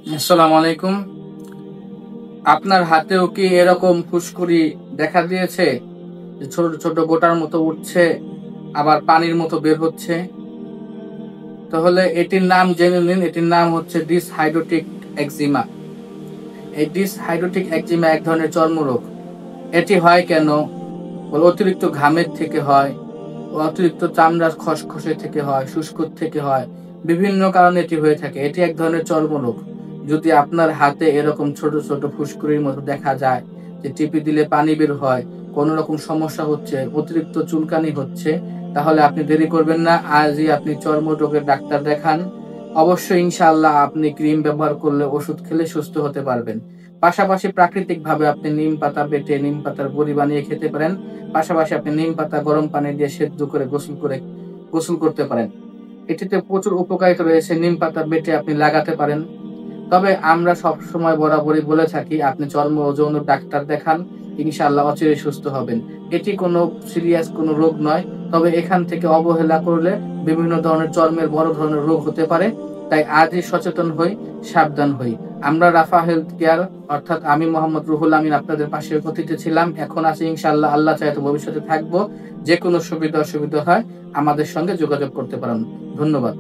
আসসালামু আলাইকুম। আপনার হাতেও কি এরকম ফুসকুড়ি দেখা দিয়েছে? যে ছোট ছোট গোটার মতো উঠছে, আবার পানির মতো বের হচ্ছে? তাহলে এটির নাম জেনে নিন। এটির নাম হচ্ছে ডিসহাইড্রোটিক একজিমা। এই ডিসহাইড্রোটিক একজিমা এক ধরনের চর্মরোগ। এটি হয় কেন? অতিরিক্ত ঘামের থেকে হয়, অতিরিক্ত চামড়ার খসখসে থেকে হয়, শুষ্ক থেকে হয়। বিভিন্ন কারণে এটি হয়ে থাকে। এটি এক ধরনের চর্মরোগ। যদি আপনার হাতে এরকম ছোট ছোট ফুসকুড়ির মতো দেখা যায়, যে টিপে দিলে পানি বের হয়, কোনো রকম সমস্যা হচ্ছে, অতিরিক্ত চুলকানি হচ্ছে, তাহলে আপনি দেরি করবেন না, আজই আপনি চর্মরোগের ডাক্তার দেখান। অবশ্যই ইনশাআল্লাহ আপনি ক্রিম ব্যবহার করলে, ওষুধ খেলে সুস্থ হতে পারবেন। পাশাপাশি প্রাকৃতিকভাবে আপনি নিম পাতা বেটে নিম পাতার বড়ি বানিয়ে খেতে পারেন। পাশাপাশি আপনি নিম পাতা গরম পানি দিয়ে সেদ্ধ করে গোসল করতে পারেন। এটিতে প্রচুর উপকারিতা রয়েছে। নিম পাতা বেটে আপনি লাগাতে পারেন। তবে আমরা সবসময় বরাবরই বলে থাকি, আপনি চর্ম ও যৌন ডাক্তার দেখান, ইনশাআল্লাহ অচিরেই সুস্থ হবেন। এটি কোনো সিরিয়াস কোনো রোগ নয়। তবে এখান থেকে অবহেলা করলে বিভিন্ন ধরনের চর্মের বড় ধরনের রোগ হতে পারে। তাই আজই সচেতন হই, সাবধান হই। আমরা রাফা হেলথ কেয়ার, অর্থাৎ আমি মোহাম্মদ রুহুল আমিন আপনাদের পাশে উপস্থিত ছিলাম, এখন আছি ইনশাআল্লাহ। আল্লাহ চাহে তো ভবিষ্যতে থাকবো। যে কোনো সুবিধা অসুবিধা হয় আমাদের সঙ্গে যোগাযোগ করতে পারেন। ধন্যবাদ।